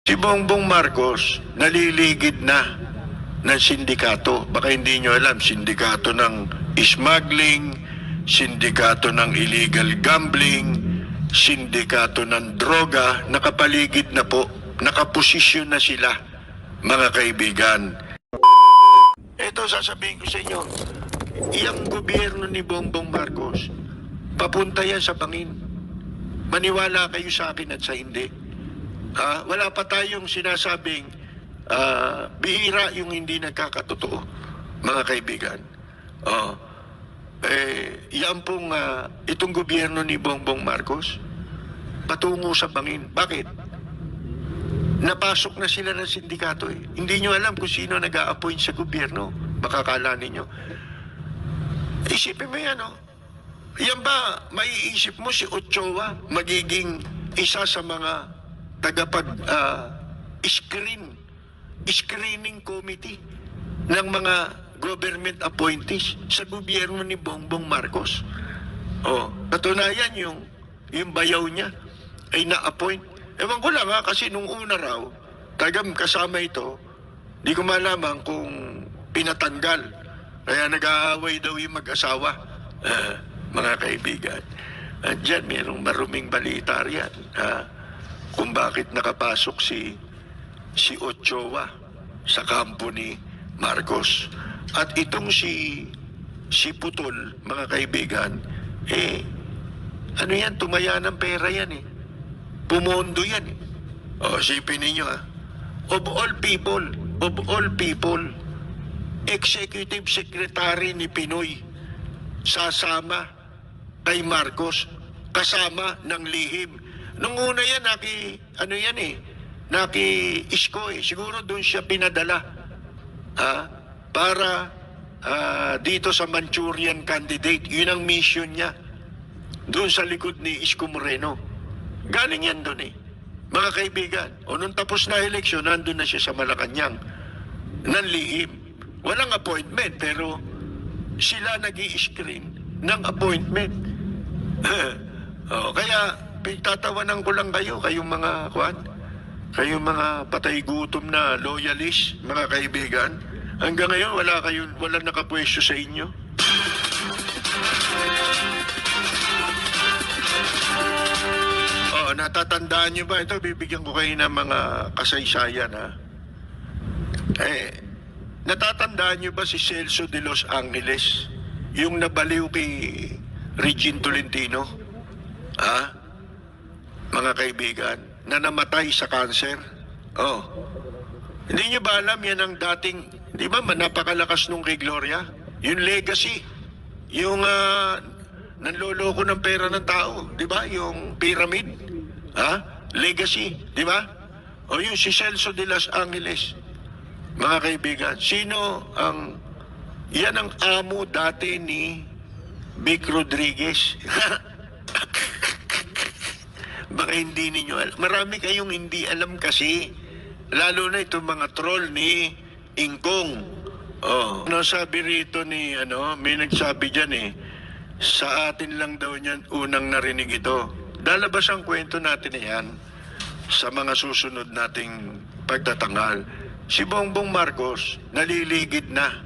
Si Bongbong Marcos naliligid na ng sindikato. Baka hindi nyo alam, sindikato ng smuggling, sindikato ng illegal gambling, sindikato ng droga, nakapaligid na po, nakaposisyon na sila, mga kaibigan. Ito sasabihin ko sa inyo, iyang gobyerno ni Bongbong Marcos, papunta yan sa bangin. Maniwala kayo sa akin at sa hindi. Wala pa tayong sinasabing bihira yung hindi nagkakatotoo, mga kaibigan. Yan pong itong gobyerno ni Bongbong Marcos patungo sa bangin. Bakit? Napasok na sila ng sindikato eh. Hindi nyo alam kung sino nag-a-appoint sa gobyerno. Baka kala ninyo. Isipin mo yan, oh. Yan ba, maiisip mo si Ochoa magiging isa sa mga screening committee ng mga government appointees sa gobyerno ni Bongbong Marcos? Katunayan yung bayaw niya ay na-appoint. Ewan ko lang kasi nung una raw, tagam kasama ito, di ko malaman kung pinatanggal. Kaya nag-aaway daw yung mag-asawa, mga kaibigan. Diyan, mayroong maruming balita riyan. Kung bakit nakapasok si Ochoa sa kampo ni Marcos. At itong si Putol, mga kaibigan, ano yan, tumaya ng pera yan eh. Pumondo yan eh. Sipin ninyo of all people, Executive Secretary ni Pinoy sasama kay Marcos kasama ng lihim. Nung una yan, naki-isko eh. Siguro doon siya pinadala para dito sa Manchurian candidate. Yun ang mission niya. Doon sa likod ni Isko Moreno. Galing yan doon eh. Mga kaibigan, nung tapos na eleksyon, nandun na siya sa Malacanang. Nanlihim. Walang appointment, pero sila nag-i-screen ng appointment. Kaya, tatawanan ko lang kayong mga kayong mga patay gutom na loyalist, mga kaibigan. Hanggang ngayon, wala nakapwesto sa inyo. Natatandaan nyo ba? Ito, bibigyan ko kayo ng mga kasaysayan, natatandaan nyo ba si Celso de Los Angeles? Yung nabaliw kay Regine Tolentino? Mga kaibigan, na namatay sa cancer? Hindi nyo ba alam yan ang dating, di ba, napakalakas nung kay Gloria? Yung legacy, yung nanloloko ng pera ng tao, di ba? Yung pyramid, legacy, di ba? Yung si Celso de Los Angeles, mga kaibigan, yan ang amo dati ni Vic Rodriguez. Baka hindi ninyo alam. Marami kayong hindi alam kasi, lalo na itong mga troll ni Ingkong. Sabi rito ni, may nagsabi dyan sa atin lang daw niyan unang narinig ito. Lalabas ang kwento natin yan sa mga susunod nating pagtatangal. Si Bongbong Marcos naliligid na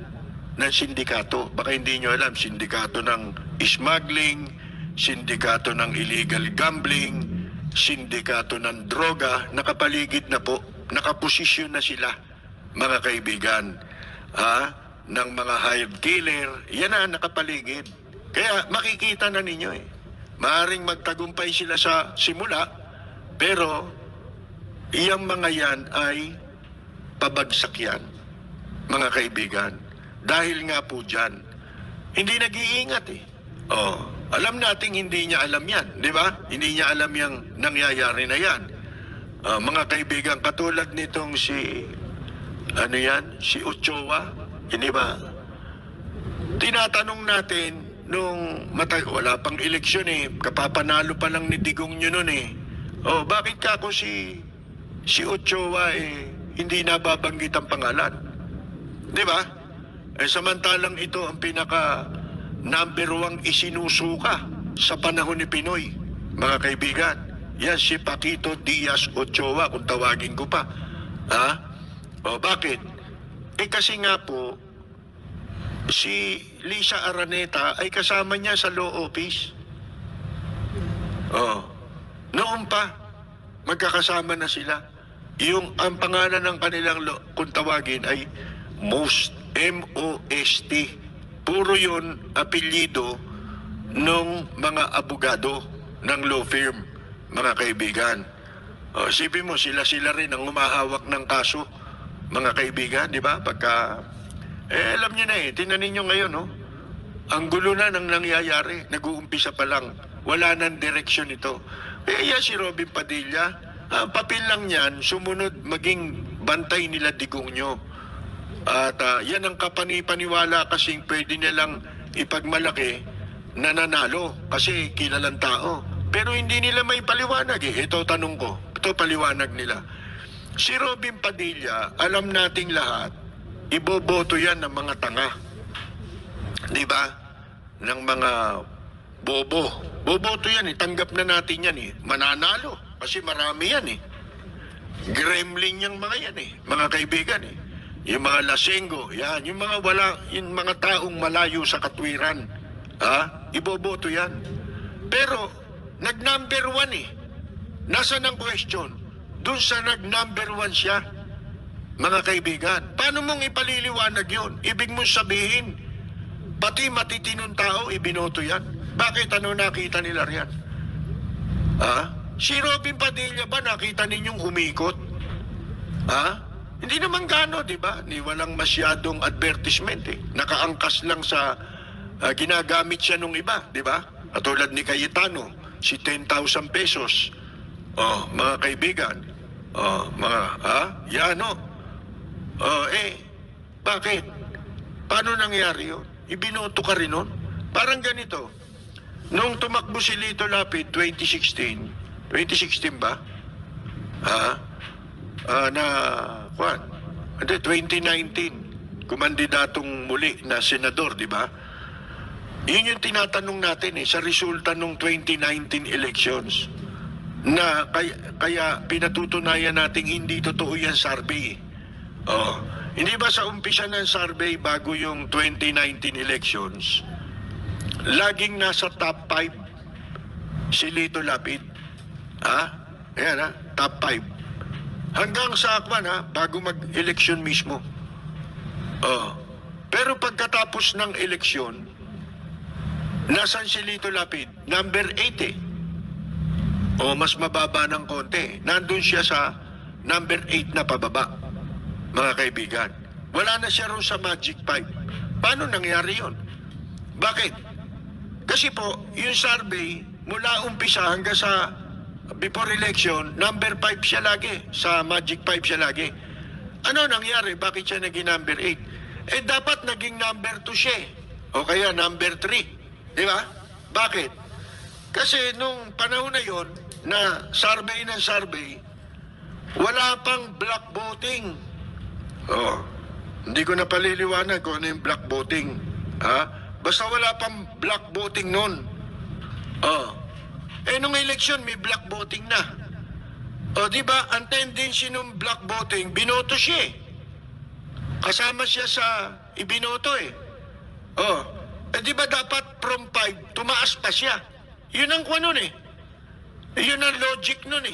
ng sindikato. Baka hindi nyo alam, sindikato ng smuggling, sindikato ng illegal gambling, sindikato ng droga, nakapaligid na po, nakaposisyon na sila, mga kaibigan, ng mga hired killer. Yan na, nakapaligid. Kaya makikita na ninyo Maaring magtagumpay sila sa simula, pero iyang mga yan ay pabagsak yan, mga kaibigan. Dahil nga po dyan, hindi nag-iingat alam nating hindi niya alam yan, di ba? Hindi niya alam yung nangyayari na yan. Mga kaibigan, katulad nitong si Ochoa, hindi ba? Tinatanong natin, wala pang eleksyon kapapanalo pa lang ni Digong nyo nun bakit ka ako si Ochoa hindi nababanggit ang pangalan? Di ba? Samantalang ito ang pinaka number 1 isinusuka sa panahon ni Pinoy, mga kaibigan. Yan si Paquito Diaz Ochoa, kung tawagin ko pa. Ha? O bakit? Kasi nga po, si Lisa Araneta ay kasama niya sa law office. Noon pa, magkakasama na sila. Ang pangalan ng kanilang kung tawagin ay MOST, M-O-S-T. Puro yun apelyido ng mga abogado ng law firm, mga kaibigan. Isipin mo, sila rin ang umahawak ng kaso, mga kaibigan, di ba? Pagka, alam niyo na tingnan ninyo ngayon, ang gulo na ng nangyayari, nag-uumpisa pa lang, wala nang direksyon ito. Yan si Robin Padilla, ang papel lang yan, sumunod maging bantay nila digong nyo. At yan ang kapanipaniwala kasing pwede nilang ipagmalaki na nanalo kasi kilalang tao. Pero hindi nila may paliwanag Ito tanong ko, ito paliwanag nila. Si Robin Padilla, alam nating lahat, iboboto yan ng mga tanga. Di ba? Ng mga bobo. Boboto yan tanggap na natin yan Mananalo. Kasi marami yan Gremlin yung mga yan mga kaibigan Yung mga lasenggo, yan. Yung mga taong malayo sa katwiran. Iboboto yan. Pero, nag-number 1 Nasaan ang question? Doon sa nag-number 1 siya. Mga kaibigan, paano mong ipaliliwanag yun? Ibig mong sabihin, pati matitinong tao, ibinoto yan. Bakit? Ano nakita nila riyan? Si Robin Padilla ba nakita ninyong umikot? Hindi naman gano, di ba? Walang masyadong advertisement Nakaangkas lang sa ginagamit siya nung iba, di ba? Katulad ni Cayetano, si 10,000 pesos. Mga kaibigan. Yan bakit? Paano nangyari yun? Ibinoto ka rin nun? Parang ganito. Nung tumakbo si Lito Lapid 2016 ba? 2019, kumandidatong muli na senador, di ba? Yun yung tinatanong natin sa resulta ng 2019 elections na kaya pinatutunayan natin hindi totoo yan survey. Hindi ba sa umpisa ng survey bago yung 2019 elections, laging nasa top 5 si Lito Lapid? Ayan top 5. Hanggang sa bago mag-eleksyon mismo. Pero pagkatapos ng eleksyon, nasan si Lito Lapid? Number 8 mas mababa ng konti. Nandun siya sa number 8 na pababa, mga kaibigan. Wala na siya ron sa Magic 5. Paano nangyari yon? Bakit? Kasi po, yung survey, mula umpisa hanggang sa before election, number 5 siya lagi. Sa Magic 5 siya lagi. Ano nangyari? Bakit siya naging number 8? Dapat naging number 2 siya o kaya number 3. Di ba? Bakit? Kasi nung panahon na yon na survey ng survey, wala pang block voting. Hindi ko na paliliwanag kung ano yung block voting. Basta wala pang block voting noon. Nung election, may block voting na. Di ba, ang tendency ng block voting, binoto siya Kasama siya sa ibinoto di ba dapat from 5, tumaas pa siya? Yun ang kuno Yun ang logic nun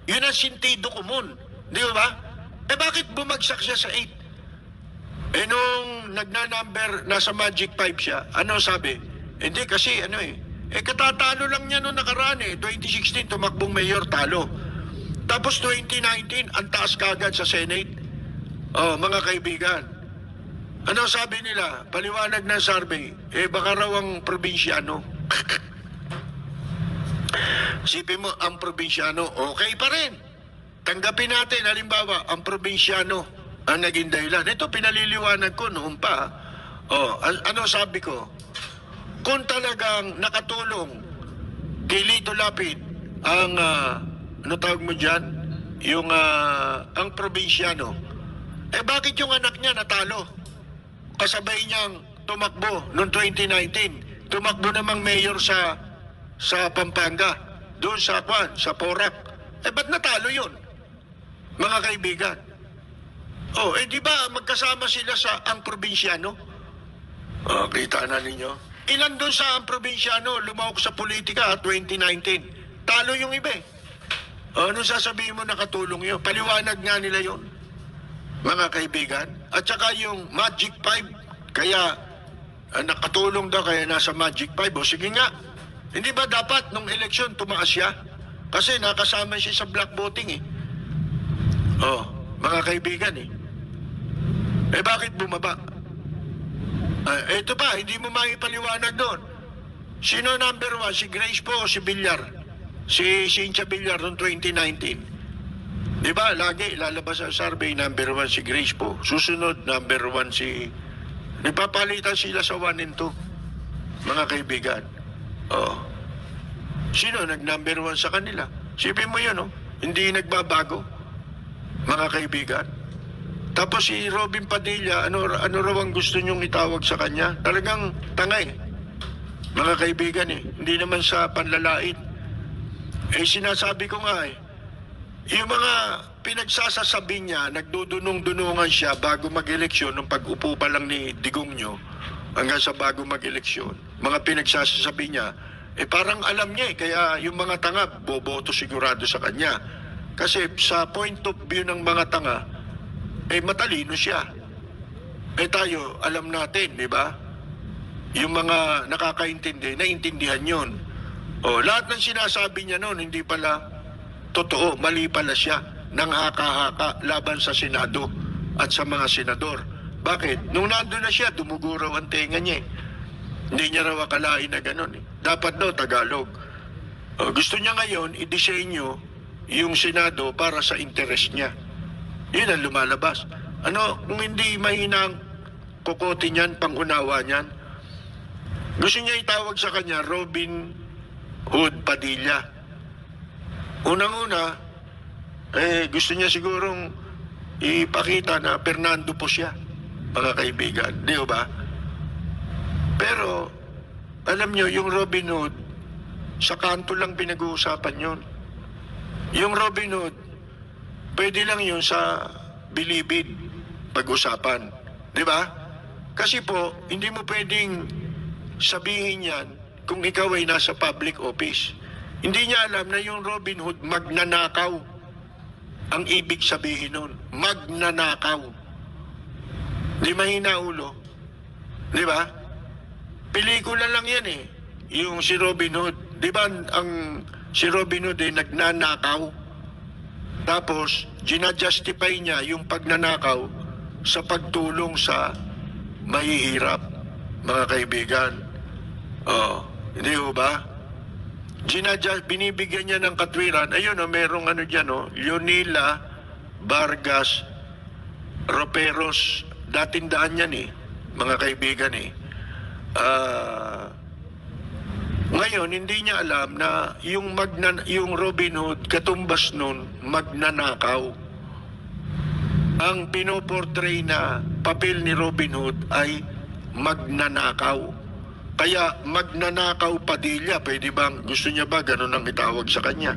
Yun ang sentido komon. Di ba? Bakit bumagsak siya sa 8? Nung nagnanumber, nasa Magic 5 siya, ano sabi? Hindi kasi katatalo lang niya nung nakaraan 2016, tumakbong mayor, talo. Tapos 2019, ang taas kagad sa Senate. Mga kaibigan. Ano sabi nila? Paliwanag ng survey. Baka raw ang probinsyano. Sipin mo, ang probinsyano, okay pa rin. Tanggapin natin, halimbawa, ang probinsyano ang naging dahilan. Ito, pinaliliwanag ko noon pa. Ano sabi ko? Kung talagang nakatulong kay Lito Lapid ang, ano tawag mo dyan? Ang probinsyano. Bakit yung anak niya natalo? Kasabay niyang tumakbo noong 2019. Tumakbo namang mayor sa Pampanga. doon sa Kwan, sa Porac. Ba't natalo yun? Mga kaibigan. Di ba magkasama sila sa ang probinsyano? Kita na ninyo. Ilan doon sa ang probinsyano lumawak sa politika 2019? Talo yung iba eh. Ano sasabihin mo nakatulong yun? Paliwanag nga nila yun. Mga kaibigan. At saka yung Magic 5, kaya nakatulong daw kaya nasa Magic 5. Sige nga. Hindi ba dapat nung eleksyon tumaas siya? Kasi nakasama siya sa black voting eh. Mga kaibigan eh. Bakit bumaba? Ito pa, hindi mo maipaliwanag doon. Sino number 1? Si Grace po o si Villar? Si Cynthia Villar noong 2019. Di ba, lagi lalabas ang survey, number 1 si Grace po. Susunod, number 1 si... Nagpapalitan sila sa 1 and 2. Mga kaibigan. Sino nag-number 1 sa kanila? Sipin mo yun, Hindi nagbabago. Mga kaibigan. Tapos si Robin Padilla, ano raw ang gusto niyong itawag sa kanya? Talagang tanga eh. Mga kaibigan eh. Hindi naman sa panlalait. Sinasabi ko nga eh. Yung mga pinagsasasabi niya, nagdudunong-dunungan siya bago mag-eleksyon, nung pag-upo pa lang ni Digong nyo, hanggang sa bago mag-eleksyon, mga pinagsasabi niya, parang alam niya eh. Kaya yung mga tanga, boboto sigurado sa kanya. Kasi sa point of view ng mga tanga, matalino siya. Tayo, alam natin, di ba? Yung mga nakakaintindi, naintindihan yun. Lahat ng sinasabi niya noon, hindi pala totoo, mali pala siya, nang haka-haka laban sa Senado at sa mga senador. Bakit? Nung nandun na siya, dumugo raw ang tenga niya eh. Hindi niya raw akalain na ganun eh. Dapat daw Tagalog. Gusto niya ngayon, i-disenyo yung Senado para sa interest niya. Yun ang lumalabas. Kung hindi mahinang kukote niyan, pangunawa niyan, gusto niya itawag sa kanya Robin Hood Padilla. Unang-una, gusto niya sigurong ipakita na Fernando po siya, mga kaibigan. Di ba? Pero, alam niyo, yung Robin Hood, sa kanto lang pinag-uusapan yun. Yung Robin Hood, pwede lang yun sa bilibid pag-usapan. Di ba? Kasi po, hindi mo pwedeng sabihin yan kung ikaw ay nasa public office. Hindi niya alam na yung Robin Hood magnanakaw. Ang ibig sabihin nun, magnanakaw. Di mahina ulo. Di ba? Pelikula lang yan eh. Yung si Robin Hood. Di ba si Robin Hood ay nagnanakaw? Tapos, ginajustify niya yung pagnanakaw sa pagtulong sa mahihirap, mga kaibigan. Hindi ho ba? Binibigyan niya ng katwiran. Ayun, merong dyan, Leonila Vargas Roperos. Dating daan yan eh, mga kaibigan eh. Ngayon, hindi niya alam na yung Robin Hood, katumbas nun, magnanakaw. Ang pinoportray na papel ni Robin Hood ay magnanakaw. Kaya magnanakaw Padilla, pwede bang, gusto niya ba ganun ang itawag sa kanya?